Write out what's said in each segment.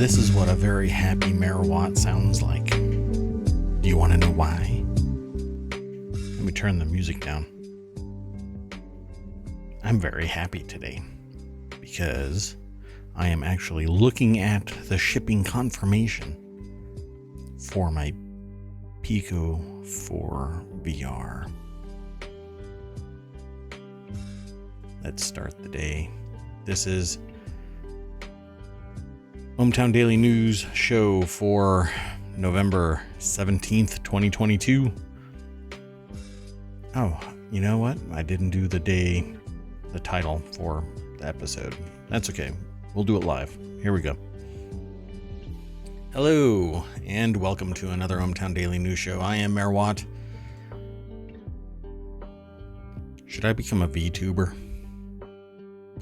this is what a very happy Merawat sounds like. Do you want to know why? Let me turn the music down. I'm very happy today because I am actually looking at the shipping confirmation for my Pico 4 VR. Let's start the day. This is ohmTown Daily News show for November 17th, 2022. Oh, you know what? I didn't do the title for the episode. That's okay. We'll do it live. Here we go. Hello, and welcome to another ohmTown Daily News show. I am Merawat. Should I become a VTuber?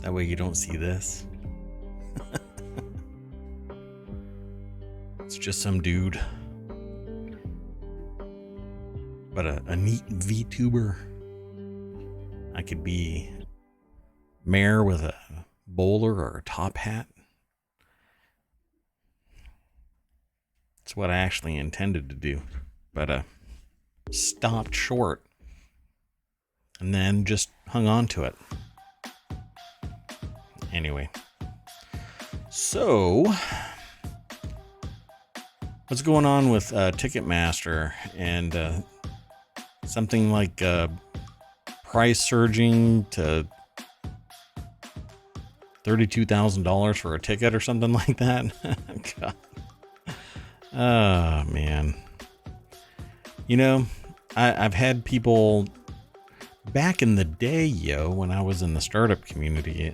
That way you don't see this. It's just some dude. But a neat VTuber. I could be mayor with a bowler or a top hat. It's what I actually intended to do. But stopped short. And then just hung on to it. Anyway. So, what's going on with Ticketmaster and something like price surging to $32,000 for a ticket or something like that? God. Oh, man. You know, I've had people back in the day, when I was in the startup community,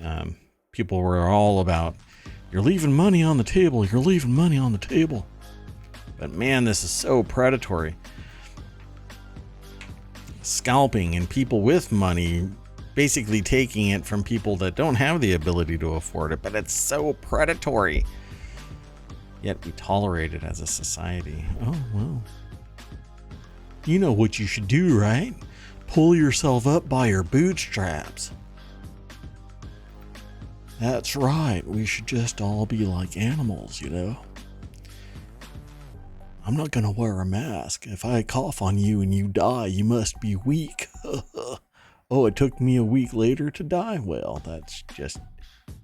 people were all about, you're leaving money on the table, you're leaving money on the table. But man, this is so predatory. Scalping and people with money basically taking it from people that don't have the ability to afford it, but it's so predatory. Yet we tolerate it as a society. Oh, well. You know what you should do, right? Pull yourself up by your bootstraps. That's right. We should just all be like animals, you know? I'm not gonna wear a mask. If I cough on you and you die, you must be weak. Oh, it took me a week later to die? Well, that's just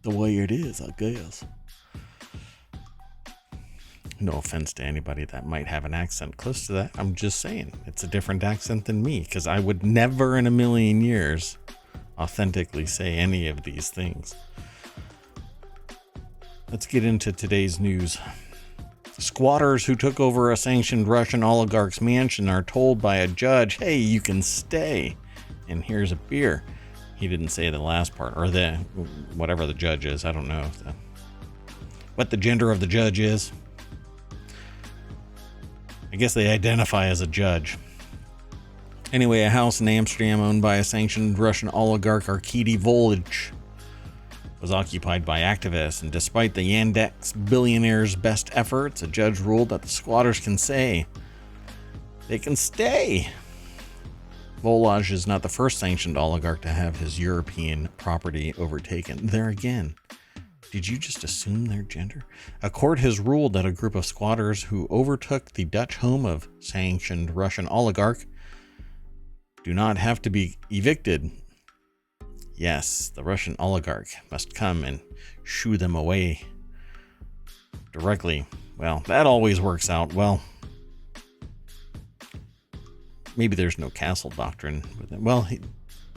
the way it is, I guess. No offense to anybody that might have an accent close to that. I'm just saying, it's a different accent than me, because I would never in a million years authentically say any of these things. Let's get into today's news. Squatters who took over a sanctioned Russian oligarch's mansion are told by a judge, hey, you can stay, and here's a beer. He didn't say the last part, or whatever the judge is. I don't know what the gender of the judge is. I guess they identify as a judge. Anyway, a house in Amsterdam owned by a sanctioned Russian oligarch, Arkady Volodych, was occupied by activists, and despite the Yandex billionaire's best efforts, a judge ruled that the squatters can say they can stay. Volodych is not the first sanctioned oligarch to have his European property overtaken. There again, did you just assume their gender? A court has ruled that a group of squatters who overtook the Dutch home of sanctioned Russian oligarch do not have to be evicted. Yes, the Russian oligarch must come and shoo them away directly. Well, that always works out well. Maybe there's no castle doctrine with it. Well,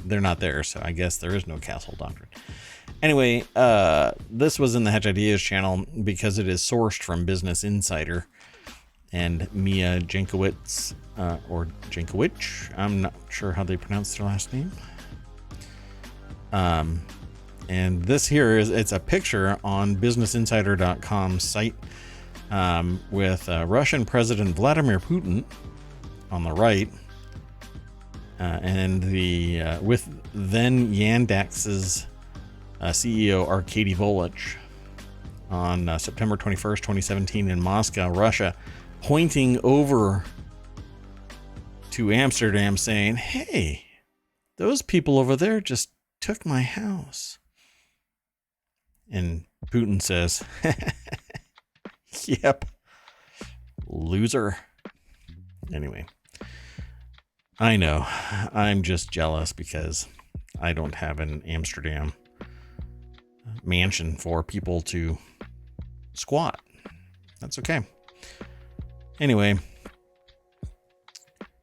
they're not there, so I guess there is no castle doctrine. Anyway, this was in the Hedge Ideas channel because it is sourced from Business Insider, and Mia Jankowicz, or Jankowicz, I'm not sure how they pronounce their last name. And this here it's a picture on businessinsider.com site, with Russian President Vladimir Putin on the right, and with then Yandex's CEO Arkady Volodych on September 21st, 2017 in Moscow, Russia, pointing over to Amsterdam saying, hey, those people over there just took my house. And Putin says, Yep. Loser. Anyway, I know. I'm just jealous because I don't have an Amsterdam mansion for people to squat. That's okay. Anyway,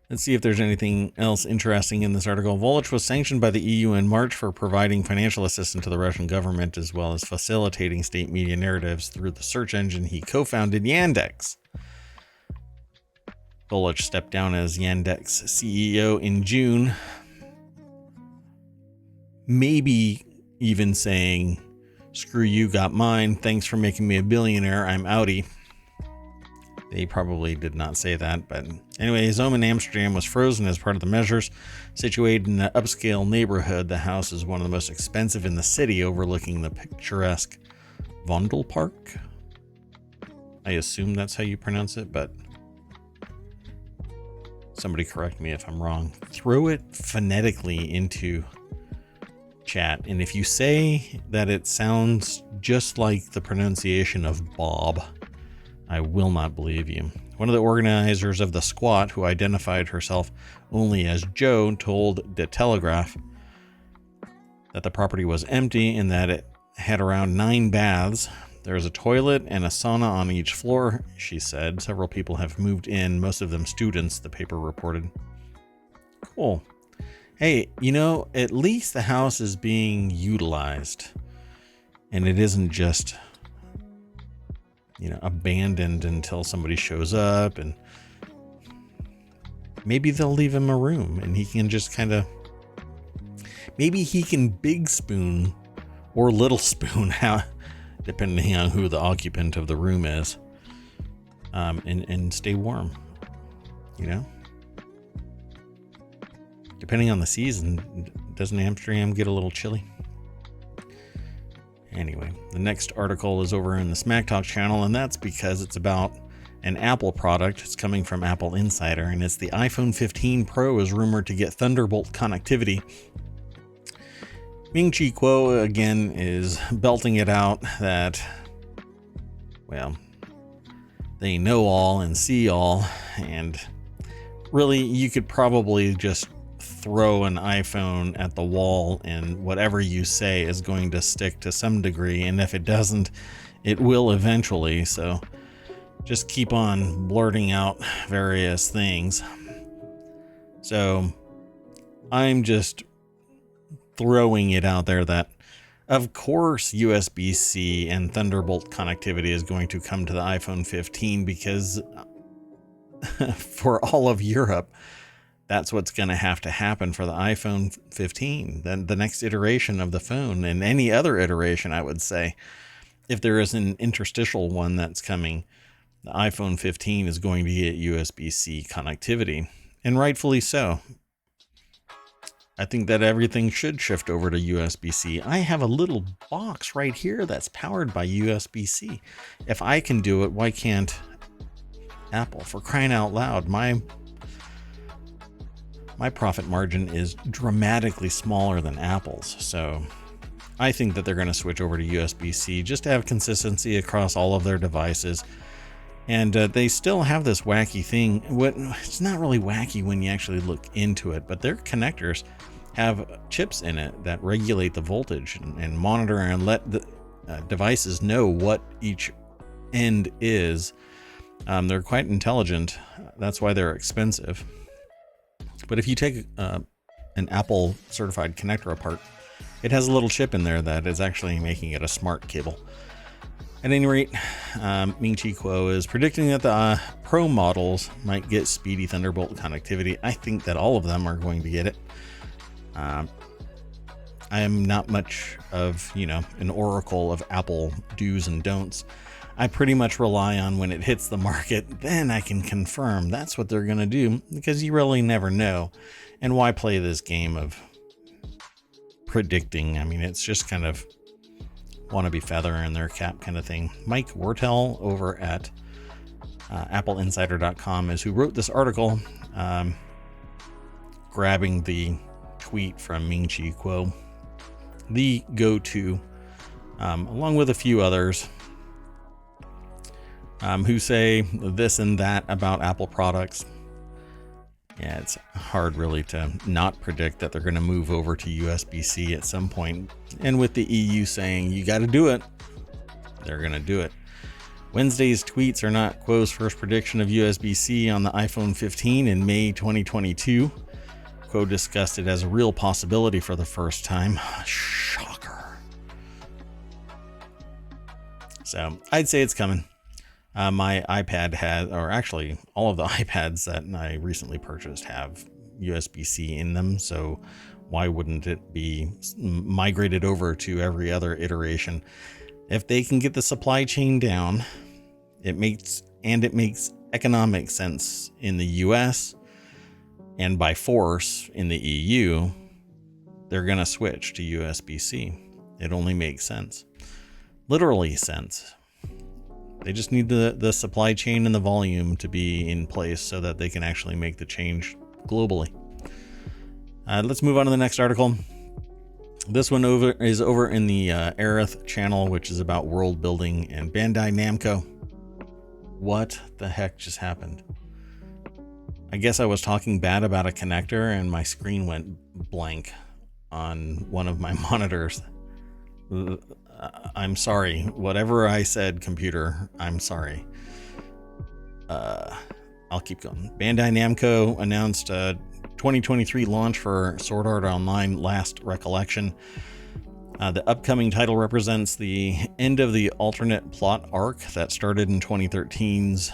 let's see if there's anything else interesting in this article. Volich was sanctioned by the EU in March for providing financial assistance to the Russian government, as well as facilitating state media narratives through the search engine he co-founded, Yandex. Volich stepped down as Yandex CEO in June, maybe even saying, "Screw you, got mine. Thanks for making me a billionaire. I'm outie." They probably did not say that, but anyway, his home in Amsterdam was frozen as part of the measures. Situated in an upscale neighborhood, the house is one of the most expensive in the city, overlooking the picturesque Vondelpark. I assume that's how you pronounce it, but somebody correct me if I'm wrong. Throw it phonetically into chat, and if you say that it sounds just like the pronunciation of Bob, I will not believe you. One of the organizers of the squat, who identified herself only as Joe, told De Telegraaf that the property was empty and that it had around 9 baths. There is a toilet and a sauna on each floor, she said. Several people have moved in, most of them students, the paper reported. Cool. Hey, at least the house is being utilized. And it isn't just, abandoned until somebody shows up, and maybe they'll leave him a room and he can just maybe he can big spoon or little spoon, depending on who the occupant of the room is, and stay warm, depending on the season. Doesn't Amsterdam get a little chilly? Anyway, the next article is over in the Smack Talk channel, and that's because it's about an Apple product. It's coming from Apple Insider, and it's the iPhone 15 Pro is rumored to get Thunderbolt connectivity. Ming-Chi Kuo, again, is belting it out that, well, they know all and see all, and really, you could probably just throw an iPhone at the wall and whatever you say is going to stick to some degree, and if it doesn't, it will eventually. So just keep on blurting out various things. So I'm just throwing it out there that of course USB-C and Thunderbolt connectivity is going to come to the iPhone 15, because for all of Europe, that's what's going to have to happen for the iPhone 15, then the next iteration of the phone, and any other iteration, I would say. If there is an interstitial one that's coming, the iPhone 15 is going to get USB-C connectivity, and rightfully so. I think that everything should shift over to USB-C. I have a little box right here that's powered by USB-C. If I can do it, why can't Apple? For crying out loud, my profit margin is dramatically smaller than Apple's. So I think that they're going to switch over to USB-C just to have consistency across all of their devices. And they still have this wacky thing. It's not really wacky when you actually look into it, but their connectors have chips in it that regulate the voltage and monitor and let the devices know what each end is. They're quite intelligent. That's why they're expensive. But if you take an Apple certified connector apart, it has a little chip in there that is actually making it a smart cable. At any rate, Ming-Chi Kuo is predicting that the Pro models might get speedy Thunderbolt connectivity. I think that all of them are going to get it. I am not much of, an oracle of Apple do's and don'ts. I pretty much rely on when it hits the market, then I can confirm that's what they're going to do, because you really never know. And why play this game of predicting? I mean, it's just kind of wannabe feather in their cap kind of thing. Mike Wertel over at appleinsider.com is who wrote this article, grabbing the tweet from Ming-Chi Kuo, the go-to, along with a few others. who say this and that about Apple products. Yeah, it's hard really to not predict that they're going to move over to USB-C at some point. And with the EU saying you got to do it, they're going to do it. Wednesday's tweets are not Quo's first prediction of USB-C on the iPhone 15 in May 2022. Quo discussed it as a real possibility for the first time. Shocker. So I'd say it's coming. My iPad has, or actually all of the iPads that I recently purchased have USB-C in them. So why wouldn't it be migrated over to every other iteration? If they can get the supply chain down, it makes economic sense in the US, and by force in the EU, they're going to switch to USB-C. It only makes sense. Literally sense. They just need the supply chain and the volume to be in place so that they can actually make the change globally. Let's move on to the next article. This one is over in the Aerith channel, which is about world building and Bandai Namco. What the heck just happened? I guess I was talking bad about a connector and my screen went blank on one of my monitors. I'm sorry. Whatever I said, computer, I'm sorry. I'll keep going. Bandai Namco announced a 2023 launch for Sword Art Online Last Recollection. The upcoming title represents the end of the alternate plot arc that started in 2013's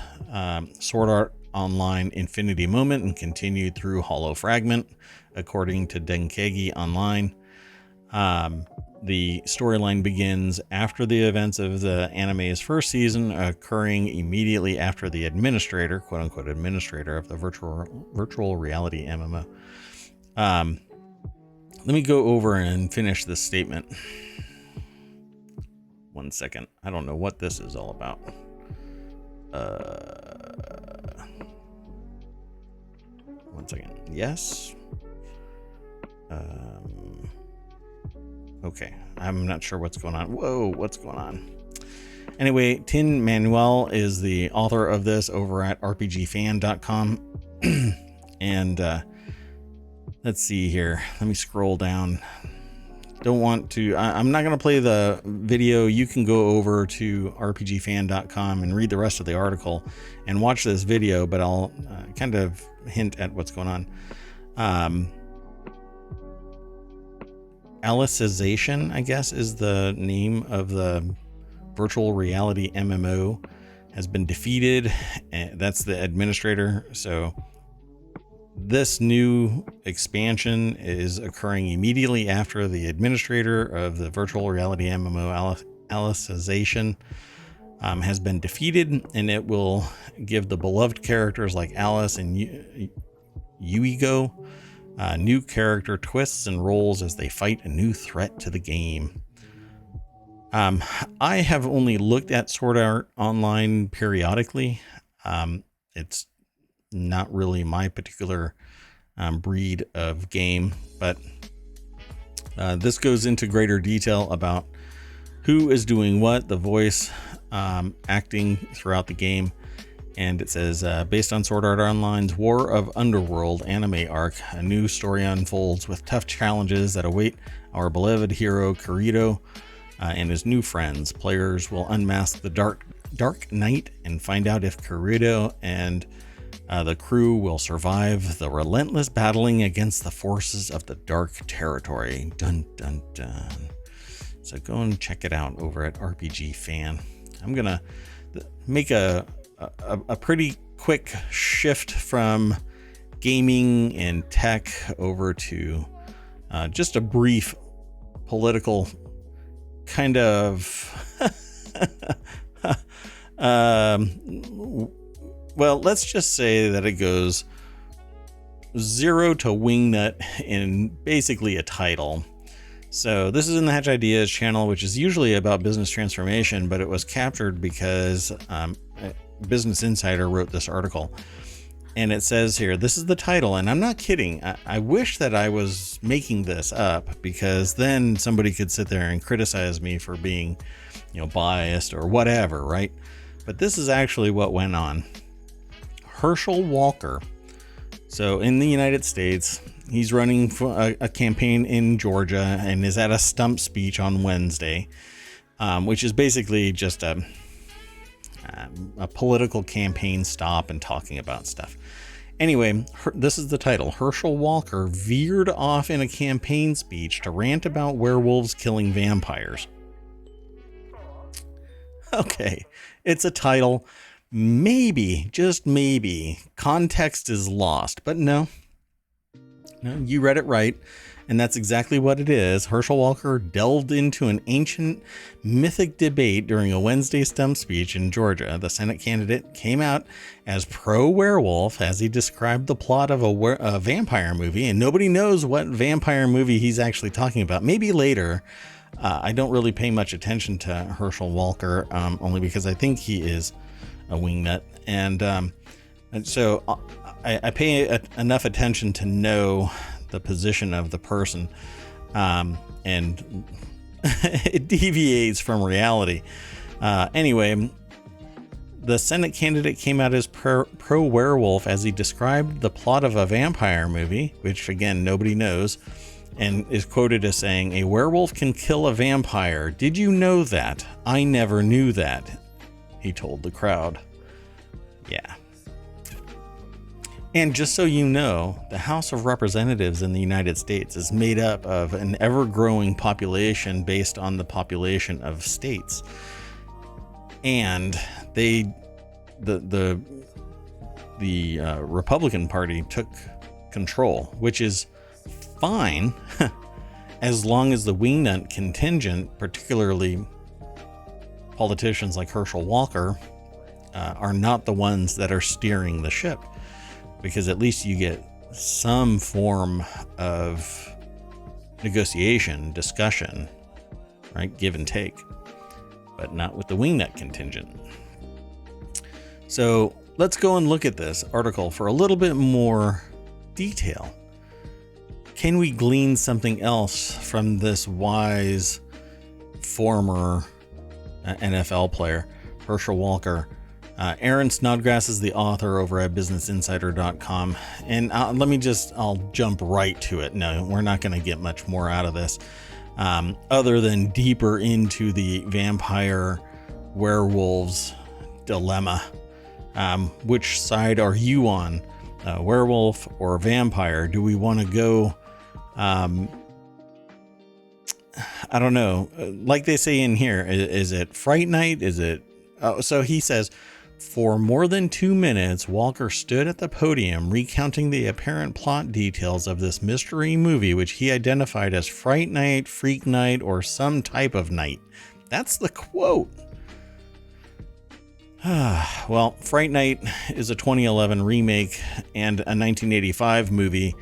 Sword Art Online Infinity Moment and continued through Hollow Fragment, according to Denkegi Online. The storyline begins after the events of the anime's first season, occurring immediately after the administrator, quote unquote, administrator of the virtual reality MMO. Let me go over and finish this statement. 1 second. I don't know what this is all about. One second. Yes. Okay, I'm not sure what's going on. Whoa, what's going on? Anyway, Tin Manuel is the author of this over at rpgfan.com. And let's see here. Let me scroll down. I'm not going to play the video. You can go over to rpgfan.com and read the rest of the article and watch this video, but I'll kind of hint at what's going on. Alicization, I guess, is the name of the virtual reality MMO, has been defeated. That's the administrator. So this new expansion is occurring immediately after the administrator of the virtual reality MMO, Alicization, has been defeated, and it will give the beloved characters like Alice and Yuigo new character twists and roles as they fight a new threat to the game. I have only looked at Sword Art Online periodically. It's not really my particular breed of game, but this goes into greater detail about who is doing what, the voice acting throughout the game. And it says, based on Sword Art Online's War of Underworld anime arc, a new story unfolds with tough challenges that await our beloved hero Kirito and his new friends. Players will unmask the Dark Knight and find out if Kirito and the crew will survive the relentless battling against the forces of the Dark Territory. Dun dun dun. So go and check it out over at RPG Fan. I'm gonna make a pretty quick shift from gaming and tech over to just a brief political kind of well, let's just say that it goes 0 to wingnut in basically a title. So this is in the Hatch Ideas channel, which is usually about business transformation, but it was captured because Business Insider wrote this article. And it says here, this is the title, and I'm not kidding. I wish that I was making this up, because then somebody could sit there and criticize me for being, biased or whatever, right? But this is actually what went on. Herschel Walker. So in the United States, he's running for a campaign in Georgia and is at a stump speech on Wednesday, which is basically just a political campaign stop and talking about stuff. Anyway, this is the title. Herschel Walker veered off in a campaign speech to rant about werewolves killing vampires. Okay, it's a title. Maybe, just maybe, context is lost, but no, you read it right, and that's exactly what it is. Herschel Walker delved into an ancient mythic debate during a Wednesday stump speech in Georgia. The Senate candidate came out as pro-werewolf as he described the plot of a vampire movie, and nobody knows what vampire movie he's actually talking about. Maybe later. I don't really pay much attention to Herschel Walker, only because I think he is a wingnut, and so I pay enough attention to know the position of the person, and it deviates from reality. Anyway, the Senate candidate came out as pro-werewolf as he described the plot of a vampire movie, which again nobody knows, and is quoted as saying, "A werewolf can kill a vampire. Did you know that? I never knew that," he told the crowd. Yeah. And just so you know, the House of Representatives in the United States is made up of an ever-growing population based on the population of states. And the Republican Party took control, which is fine as long as the wingnut contingent, particularly politicians like Herschel Walker, are not the ones that are steering the ship, because at least you get some form of negotiation, discussion, right? Give and take, but not with the wingnut contingent. So let's go and look at this article for a little bit more detail. Can we glean something else from this wise former NFL player, Herschel Walker? Aaron Snodgrass is the author over at businessinsider.com. And I'll jump right to it. No, we're not going to get much more out of this, other than deeper into the vampire werewolves dilemma. Which side are you on? Werewolf or vampire? Do we want to go, I don't know, like they say in here, is it Fright Night? Is it, so he says, for more than 2 minutes, Walker stood at the podium recounting the apparent plot details of this mystery movie, which he identified as Fright Night, Freak Night, or some type of night. That's the quote. Well, Fright Night is a 2011 remake and a 1985 movie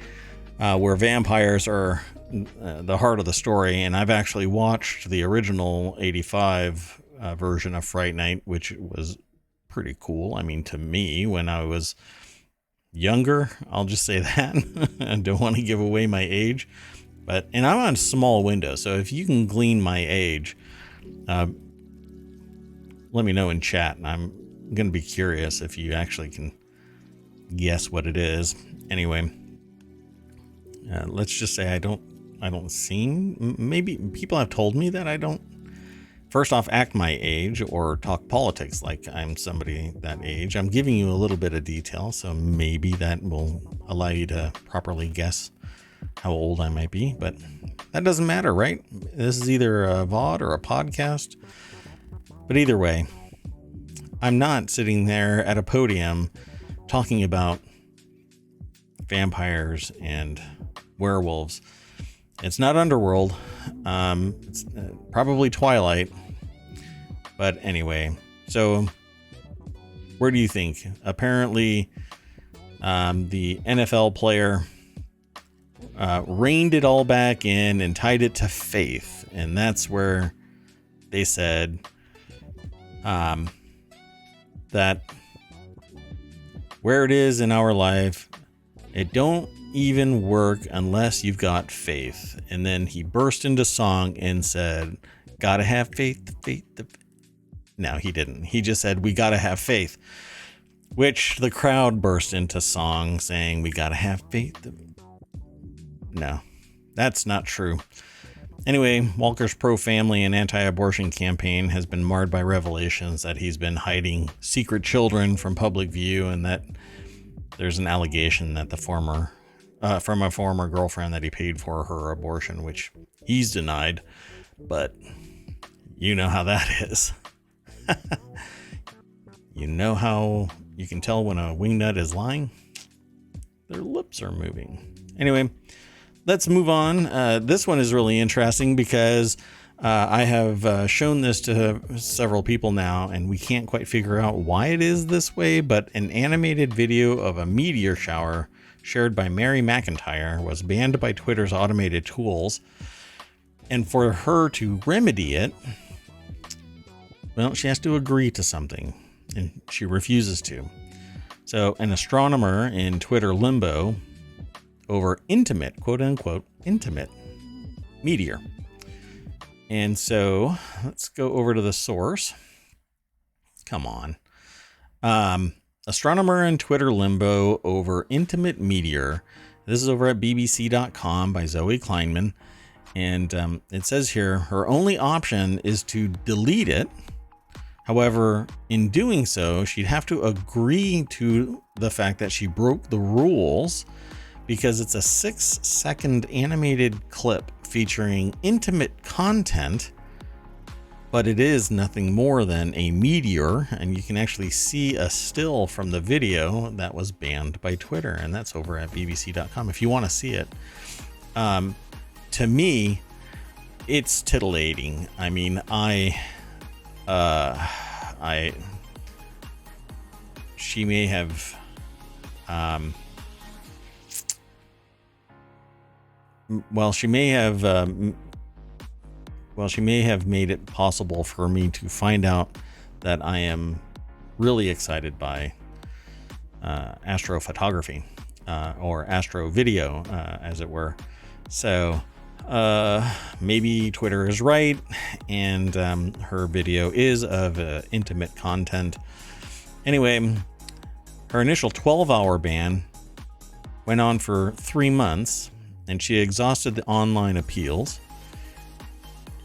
where vampires are the heart of the story. And I've actually watched the original 85 version of Fright Night, which was pretty cool. I mean, to me, when I was younger, I'll just say that. I don't want to give away my age, and I'm on small window. So if you can glean my age, let me know in chat. And I'm going to be curious if you actually can guess what it is. Anyway, let's just say I don't seem, maybe people have told me that I don't, first off, act my age or talk politics like I'm somebody that age. I'm giving you a little bit of detail, so maybe that will allow you to properly guess how old I might be, but that doesn't matter, right? This is either a VOD or a podcast, but either way, I'm not sitting there at a podium talking about vampires and werewolves. It's not Underworld. It's probably Twilight. But anyway, so where do you think? Apparently, the NFL player reined it all back in and tied it to faith. And that's where they said that where it is in our life, it don't even work unless you've got faith. And then he burst into song and said, gotta have faith. No, he didn't. He just said, we got to have faith, which the crowd burst into song saying, we got to have faith. No, that's not true. Anyway, Walker's pro-family and anti-abortion campaign has been marred by revelations that he's been hiding secret children from public view, and that there's an allegation that from a former girlfriend that he paid for her abortion, which he's denied, but you know how that is. You know how you can tell when a wingnut is lying? Their lips are moving. Anyway, let's move on. This one is really interesting because I have shown this to several people now, and we can't quite figure out why it is this way, but an animated video of a meteor shower shared by Mary McIntyre was banned by Twitter's automated tools. And for her to remedy it, well, she has to agree to something, and she refuses to. So an astronomer in Twitter limbo over intimate, quote unquote, intimate meteor. And so let's go over to the source. Come on. Astronomer in Twitter limbo over intimate meteor. This is over at bbc.com by Zoe Kleinman. And it says here, her only option is to delete it. However, in doing so, she'd have to agree to the fact that she broke the rules, because it's a 6-second animated clip featuring intimate content, but it is nothing more than a meteor, and you can actually see a still from the video that was banned by Twitter, and that's over at bbc.com if you want to see it. To me, it's titillating. I mean, she may have, she may have made it possible for me to find out that I am really excited by astrophotography, or astro video, as it were. So maybe Twitter is right, and her video is of intimate content. Anyway, her initial 12-hour ban went on for 3 months, and she exhausted the online appeals.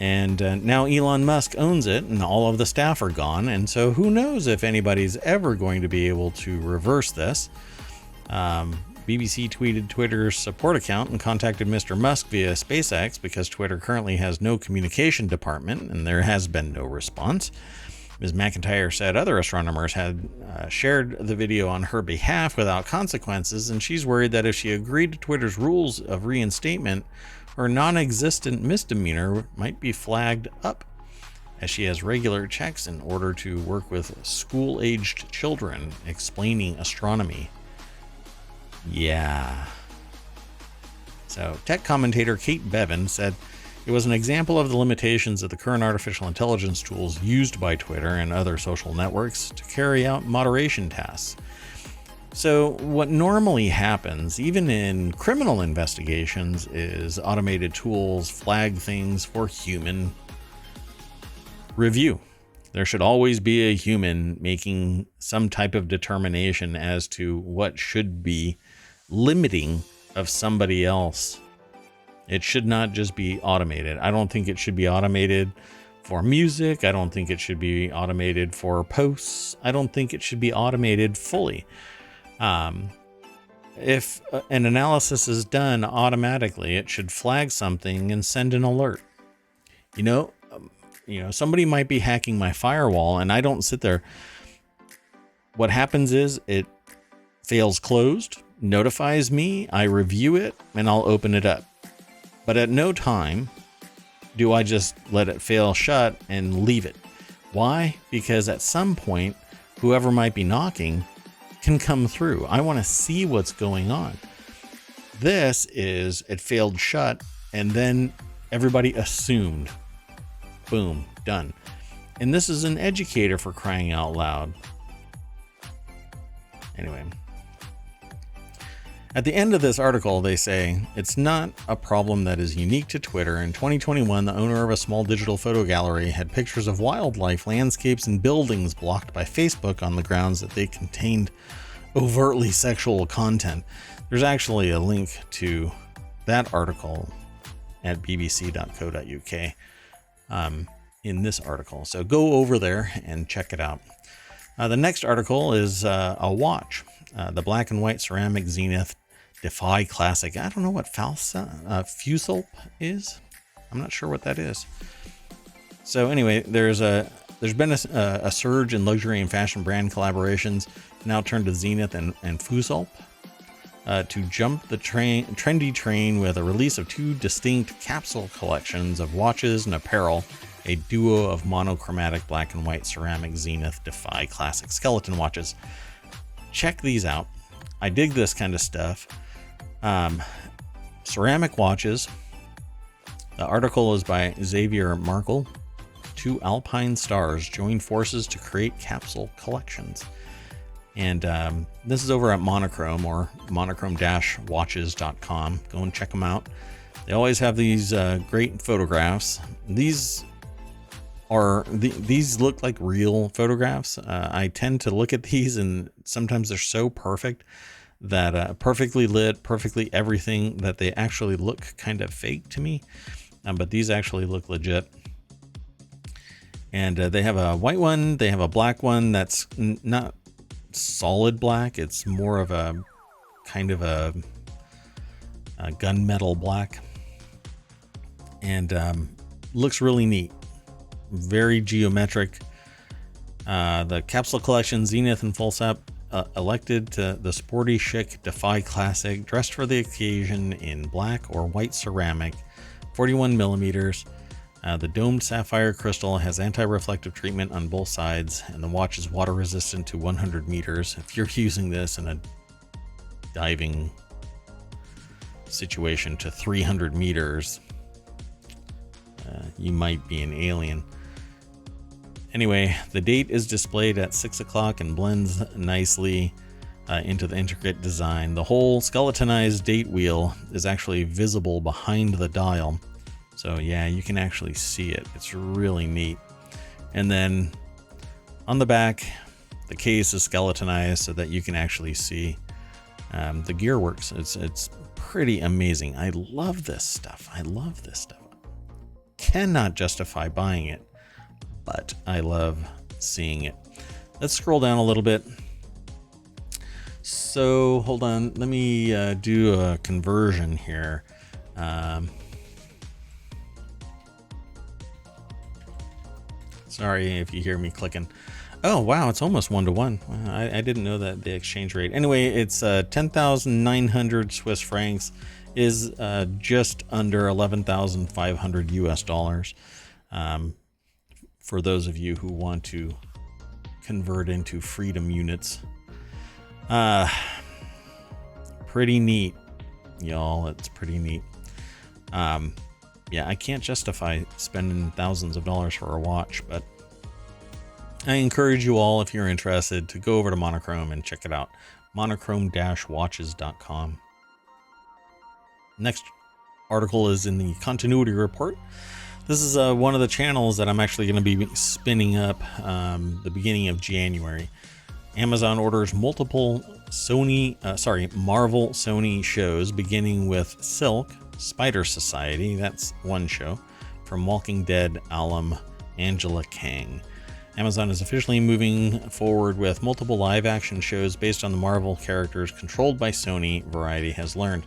And now Elon Musk owns it, and all of the staff are gone. And so who knows if anybody's ever going to be able to reverse this. BBC tweeted Twitter's support account and contacted Mr. Musk via SpaceX because Twitter currently has no communication department, and there has been no response. Ms. McIntyre said other astronomers had shared the video on her behalf without consequences, and she's worried that if she agreed to Twitter's rules of reinstatement, her non-existent misdemeanor might be flagged up, as she has regular checks in order to work with school-aged children explaining astronomy. Yeah. So, tech commentator Kate Bevan said it was an example of the limitations of the current artificial intelligence tools used by Twitter and other social networks to carry out moderation tasks. So, what normally happens, even in criminal investigations, is automated tools flag things for human review. There should always be a human making some type of determination as to what should be limiting of somebody else. It should not just be automated. I don't think it should be automated for music. I don't think it should be automated for posts. I don't think it should be automated fully. If an analysis is done automatically, it should flag something and send an alert. Somebody might be hacking my firewall, and I don't sit there. What happens is it fails closed, notifies me, I review it, and I'll open it up. But at no time do I just let it fail shut and leave it. Why? Because at some point, whoever might be knocking can come through. I want to see what's going on. This is, it failed shut, and then everybody assumed. Boom, done. And this is an educator, for crying out loud. Anyway. At the end of this article, they say, it's not a problem that is unique to Twitter. In 2021, the owner of a small digital photo gallery had pictures of wildlife, landscapes, and buildings blocked by Facebook on the grounds that they contained overtly sexual content. There's actually a link to that article at bbc.co.uk in this article. So go over there and check it out. The next article is a watch, the black and white ceramic Zenith Defy Classic. I don't know what Fuselp is. I'm not sure what that is. So anyway, there's been a surge in luxury and fashion brand collaborations, now turned to Zenith and Fuselp to jump the trendy train with a release of 2 distinct capsule collections of watches and apparel, a duo of monochromatic black and white ceramic Zenith Defy Classic skeleton watches. Check these out. I dig this kind of stuff. Ceramic watches. The article is by Xavier Markle. 2 Alpine stars join forces to create capsule collections. And this is over at Monochrome, or monochrome-watches.com. Go and check them out. They always have these great photographs. These look like real photographs. I tend to look at these, and sometimes they're so perfect that perfectly lit, perfectly everything, that they actually look kind of fake to me. But these actually look legit. And they have a white one. They have a black one that's not solid black. It's more of a kind of a gunmetal black. And looks really neat. Very geometric. The capsule collection, Zenith and Fuselp, elected to the sporty chic Defy Classic, dressed for the occasion in black or white ceramic, 41 millimeters. The domed sapphire crystal has anti-reflective treatment on both sides, and the watch is water resistant to 100 meters. If you're using this in a diving situation to 300 meters, you might be an alien. Anyway, the date is displayed at 6 o'clock and blends nicely into the intricate design. The whole skeletonized date wheel is actually visible behind the dial. So yeah, you can actually see it. It's really neat. And then on the back, the case is skeletonized so that you can actually see the gearworks. It's pretty amazing. I love this stuff. Cannot justify buying it, but I love seeing it. Let's scroll down a little bit. So hold on, let me do a conversion here. Sorry if you hear me clicking. Oh wow, it's almost 1-to-1. I didn't know that the exchange rate. Anyway, it's 10,900 Swiss francs is just under 11,500 US dollars. For those of you who want to convert into freedom units. Pretty neat, y'all. It's pretty neat. Yeah, I can't justify spending thousands of dollars for a watch, but I encourage you all, if you're interested, to go over to Monochrome and check it out. monochrome-watches.com. Next article is in the continuity report. This is one of the channels that I'm actually going to be spinning up the beginning of January. Amazon orders multiple Marvel Sony shows, beginning with Silk, Spider Society, that's one show, from Walking Dead alum Angela Kang. Amazon is officially moving forward with multiple live-action shows based on the Marvel characters controlled by Sony, Variety has learned.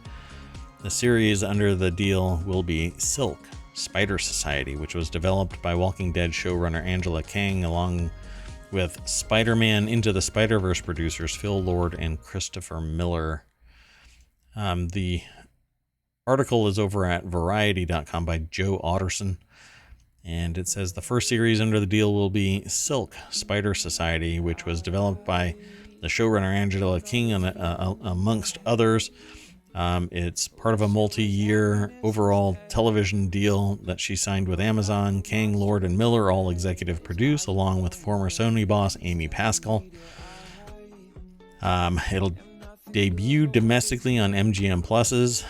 The series under the deal will be Silk, Spider Society, which was developed by Walking Dead showrunner Angela Kang, along with Spider-Man Into the Spider-Verse producers Phil Lord and Christopher Miller. The article is over at variety.com by Joe Otterson, and it says the first series under the deal will be Silk, Spider Society, which was developed by the showrunner Angela King amongst others. It's part of a multi-year overall television deal that she signed with Amazon. Kang, Lord, and Miller all executive produce, along with former Sony boss Amy Pascal. It'll Debuted domestically on MGM Plus's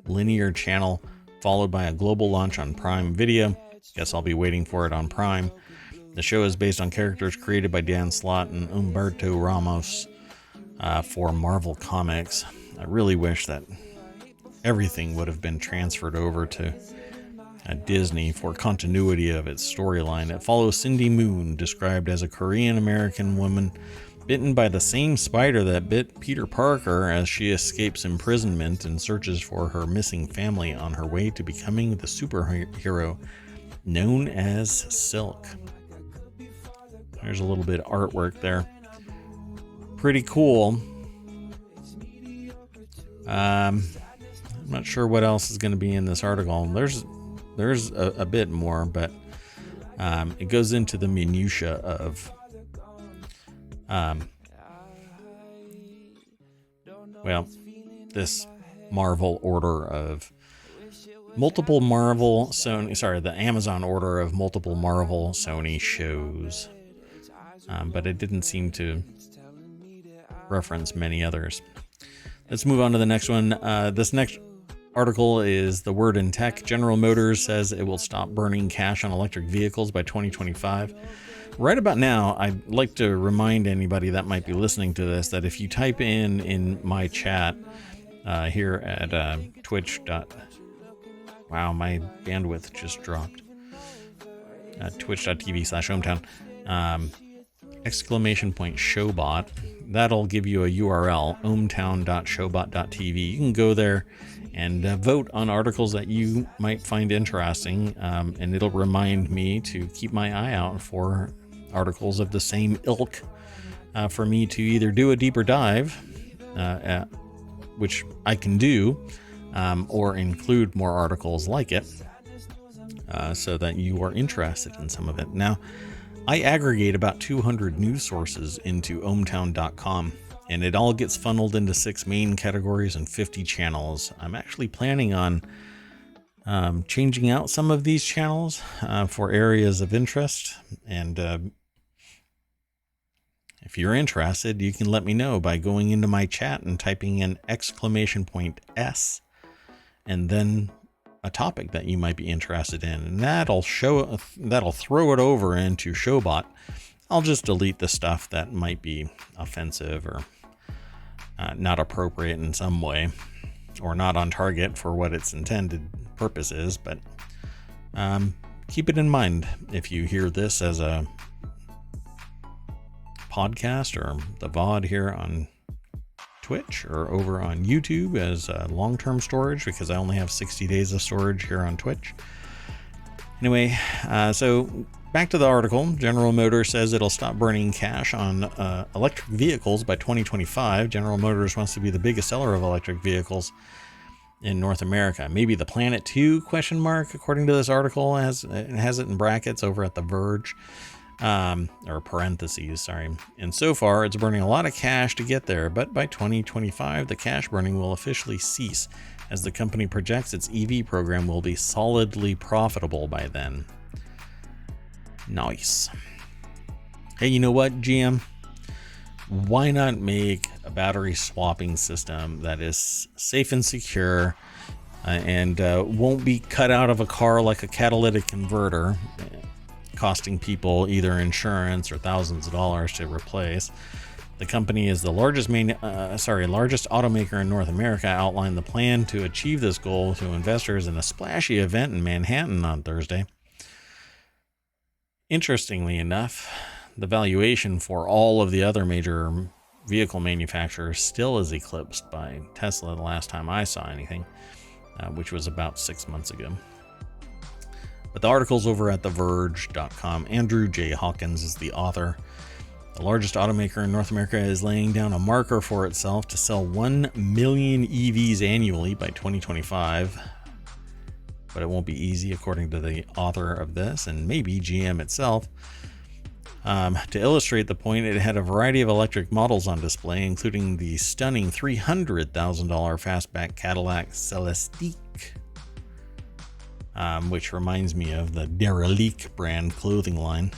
linear channel, followed by a global launch on Prime Video. Guess I'll be waiting for it on Prime. The show is based on characters created by Dan Slott and Humberto Ramos for Marvel Comics. I really wish that everything would have been transferred over to Disney for continuity of its storyline. It follows Cindy Moon, described as a Korean-American woman bitten by the same spider that bit Peter Parker, as she escapes imprisonment and searches for her missing family on her way to becoming the superhero known as Silk. There's a little bit of artwork there. Pretty cool. I'm not sure what else is going to be in this article. There's a bit more, but it goes into the minutia of this Marvel order of multiple Marvel Sony, the Amazon order of multiple Marvel Sony shows. But it didn't seem to reference many others. Let's move on to the next one. This next article is The Word in Tech. General Motors says it will stop burning cash on electric vehicles by 2025. Right about now, I'd like to remind anybody that might be listening to this that if you type in my chat here at Twitch. Wow, my bandwidth just dropped. Twitch.tv/ohmTown. Exclamation point showbot. That'll give you a URL, ohmtown.showbot.tv. You can go there and vote on articles that you might find interesting, and it'll remind me to keep my eye out for articles of the same ilk for me to either do a deeper dive, which I can do, or include more articles like it, so that you are interested in some of it. Now, I aggregate about 200 news sources into ohmtown.com, and it all gets funneled into 6 main categories and 50 channels. I'm actually planning on changing out some of these channels for areas of interest, and if you're interested, you can let me know by going into my chat and typing in !S and then a topic that you might be interested in, and that'll throw it over into Showbot. I'll just delete the stuff that might be offensive or not appropriate in some way, or not on target for what its intended purpose is. But keep it in mind if you hear this as a podcast or the VOD here on Twitch or over on YouTube as long-term storage, because I only have 60 days of storage here on Twitch. Anyway, so back to the article. General Motors says it'll stop burning cash on electric vehicles by 2025. General Motors wants to be the biggest seller of electric vehicles in North America. Maybe the planet too, ? According to this article, it has it in brackets over at The Verge. Or parentheses, sorry. And so far, it's burning a lot of cash to get there, but by 2025, the cash burning will officially cease, as the company projects its EV program will be solidly profitable by then. Nice. Hey, you know what, GM? Why not make a battery swapping system that is safe and secure and won't be cut out of a car like a catalytic converter, costing people either insurance or thousands of dollars to replace. The company is the largest automaker in North America. Outlined the plan to achieve this goal to investors in a splashy event in Manhattan on Thursday. Interestingly enough, the valuation for all of the other major vehicle manufacturers still is eclipsed by Tesla the last time I saw anything, which was about 6 months ago. But the article's over at TheVerge.com. Andrew J. Hawkins is the author. The largest automaker in North America is laying down a marker for itself to sell 1 million EVs annually by 2025. But it won't be easy, according to the author of this, and maybe GM itself. To illustrate the point, it had a variety of electric models on display, including the stunning $300,000 fastback Cadillac Celestiq, which reminds me of the Derelique brand clothing line.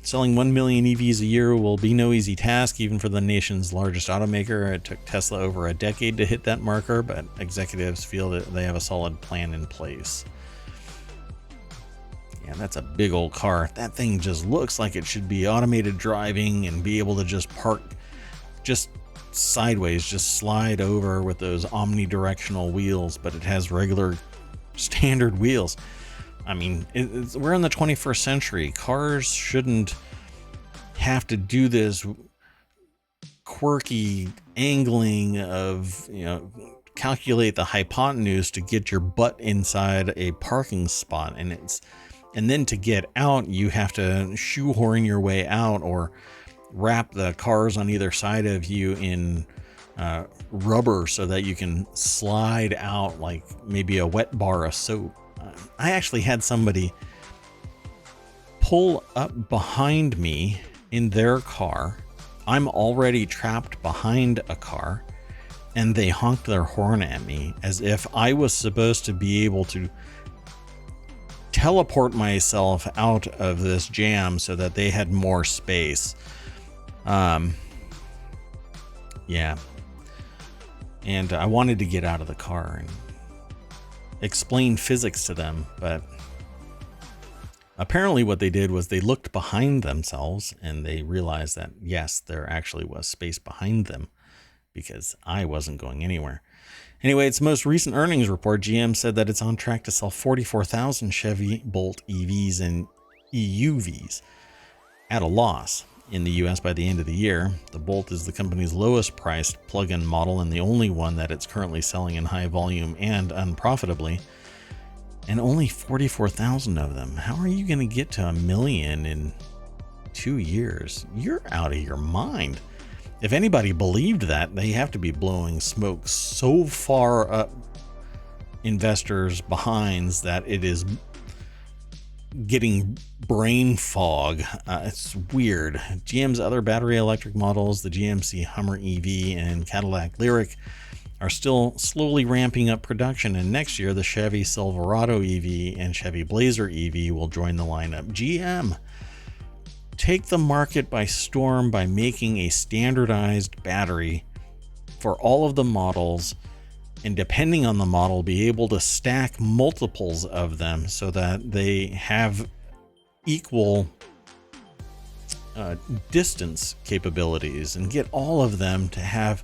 Selling 1 million EVs a year will be no easy task, even for the nation's largest automaker. It took Tesla over a decade to hit that marker, but executives feel that they have a solid plan in place. Yeah, that's a big old car. That thing just looks like it should be automated driving and be able to just park just sideways, just slide over with those omnidirectional wheels, but it has regular standard wheels. I mean, we're in the 21st century. Cars shouldn't have to do this quirky angling of, calculate the hypotenuse to get your butt inside a parking spot. And then to get out, you have to shoehorn your way out or wrap the cars on either side of you in rubber so that you can slide out like maybe a wet bar of soap. I actually had somebody pull up behind me in their car. I'm already trapped behind a car, and they honked their horn at me as if I was supposed to be able to teleport myself out of this jam so that they had more space. Yeah. And I wanted to get out of the car and explain physics to them, but apparently what they did was they looked behind themselves and they realized that yes, there actually was space behind them because I wasn't going anywhere. Anyway, its most recent earnings report, GM said that it's on track to sell 44,000 Chevy Bolt EVs and EUVs at a loss in the US by the end of the year. The Bolt is the company's lowest priced plug-in model and the only one that it's currently selling in high volume and unprofitably. And only 44,000 of them. How are you going to get to 1 million in 2 years? You're out of your mind. If anybody believed that, they have to be blowing smoke so far up investors' behinds that it is getting brain fog. It's weird. GM's other battery electric models, the GMC Hummer EV and Cadillac Lyriq, are still slowly ramping up production, and next year the Chevy Silverado EV and Chevy Blazer EV will join the lineup. GM, take the market by storm by making a standardized battery for all of the models, and depending on the model, be able to stack multiples of them so that they have equal distance capabilities, and get all of them to have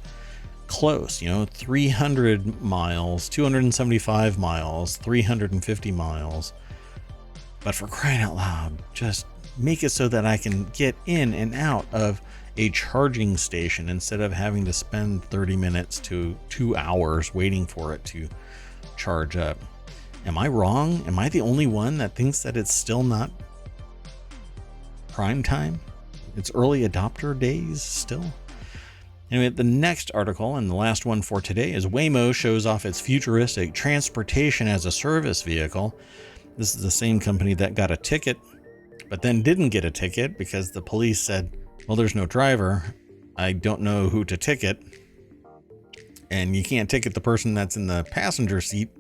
close, 300 miles, 275 miles, 350 miles. But for crying out loud, just make it so that I can get in and out of a charging station instead of having to spend 30 minutes to 2 hours waiting for it to charge up. Am I wrong? Am I the only one that thinks that it's still not prime time? It's early adopter days still? Anyway, the next article, and the last one for today, is Waymo shows off its futuristic transportation as a service vehicle. This is the same company that got a ticket, but then didn't get a ticket because the police said, well, there's no driver. I don't know who to ticket. And you can't ticket the person that's in the passenger seat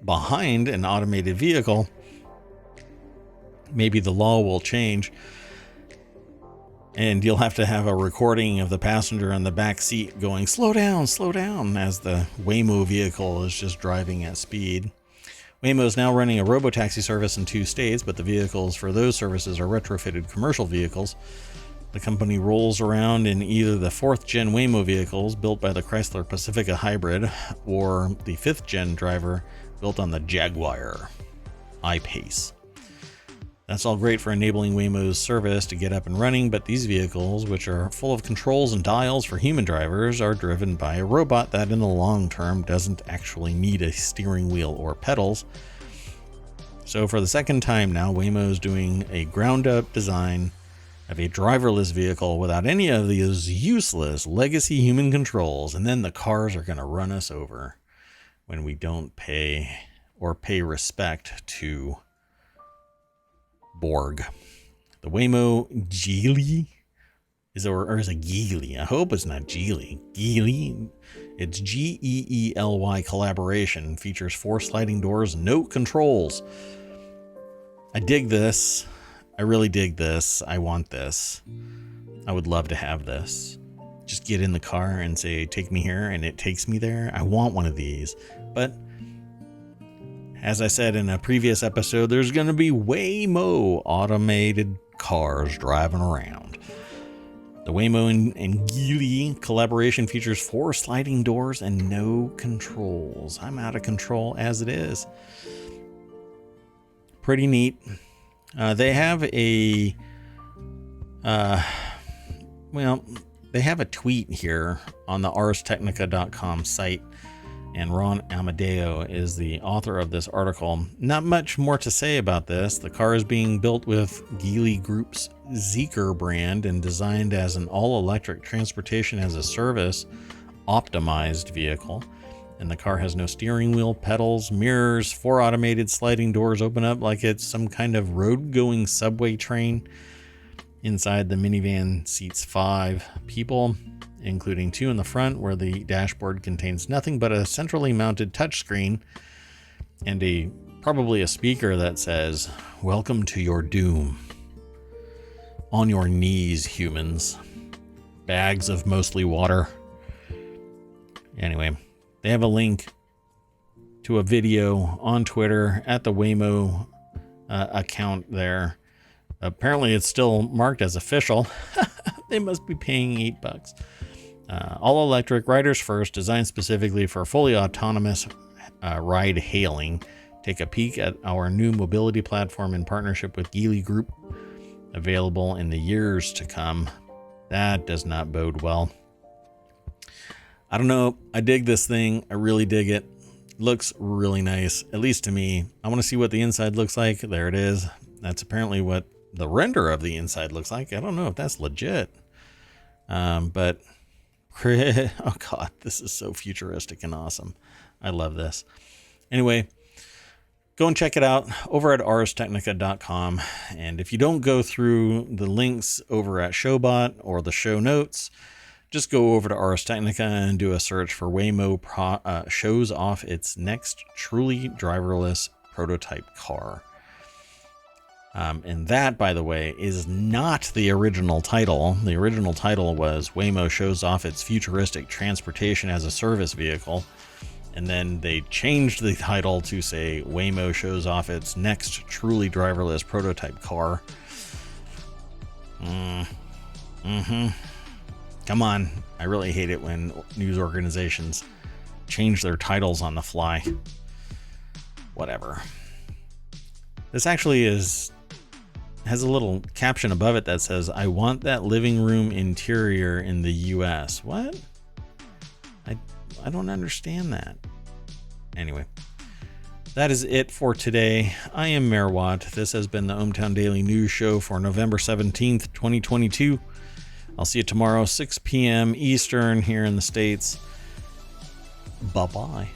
behind an automated vehicle. Maybe the law will change, and you'll have to have a recording of the passenger in the back seat going, slow down, as the Waymo vehicle is just driving at speed. Waymo is now running a robotaxi service in 2 states, but the vehicles for those services are retrofitted commercial vehicles. The company rolls around in either the 4th-gen Waymo vehicles built by the Chrysler Pacifica Hybrid or the 5th-gen driver built on the Jaguar I-Pace. That's all great for enabling Waymo's service to get up and running, but these vehicles, which are full of controls and dials for human drivers, are driven by a robot that in the long term doesn't actually need a steering wheel or pedals. So for the second time now, Waymo is doing a ground-up design of a driverless vehicle without any of these useless legacy human controls, and then the cars are going to run us over when we don't pay respect to Borg. The Waymo Geely is it Geely? I hope it's not Geely. Geely. It's Geely collaboration. Features 4 sliding doors, no controls. I dig this. I really dig this. I want this. I would love to have this. Just get in the car and say, take me here, and it takes me there. I want one of these. But as I said in a previous episode, there's going to be Waymo automated cars driving around. The Waymo and Geely collaboration features 4 sliding doors and no controls. I'm out of control as it is. Pretty neat. They have a, they have a tweet here on the arstechnica.com site, and Ron Amadeo is the author of this article. Not much more to say about this. The car is being built with Geely Group's Zeekr brand and designed as an all-electric transportation as a service optimized vehicle. And the car has no steering wheel, pedals, mirrors, 4 automated sliding doors open up like it's some kind of road-going subway train. Inside the minivan seats 5 people, including 2 in the front, where the dashboard contains nothing but a centrally mounted touchscreen and probably a speaker that says, "Welcome to your doom. On your knees, humans. Bags of mostly water." Anyway, they have a link to a video on Twitter at the Waymo account there. Apparently it's still marked as official. They must be paying $8. All electric, riders first, designed specifically for fully autonomous ride hailing. Take a peek at our new mobility platform in partnership with Geely Group, available in the years to come. That does not bode well. I don't know. I dig this thing. I really dig it. Looks really nice, at least to me. I want to see what the inside looks like. There it is. That's apparently what the render of the inside looks like. I don't know if that's legit. But oh God, this is so futuristic and awesome. I love this. Anyway, go and check it out over at arstechnica.com. And if you don't go through the links over at Showbot or the show notes, just go over to Ars Technica and do a search for Waymo shows off its next truly driverless prototype car. And that, by the way, is not the original title. The original title was Waymo shows off its futuristic transportation as a service vehicle. And then they changed the title to say Waymo shows off its next truly driverless prototype car. Come on. I really hate it when news organizations change their titles on the fly. Whatever. This actually has a little caption above it that says, "I want that living room interior in the US." What? I don't understand that. Anyway, that is it for today. I am Mayor Watt. This has been the ohmTown Daily News Show for November 17th, 2022. I'll see you tomorrow, 6 p.m. Eastern here in the States. Bye-bye.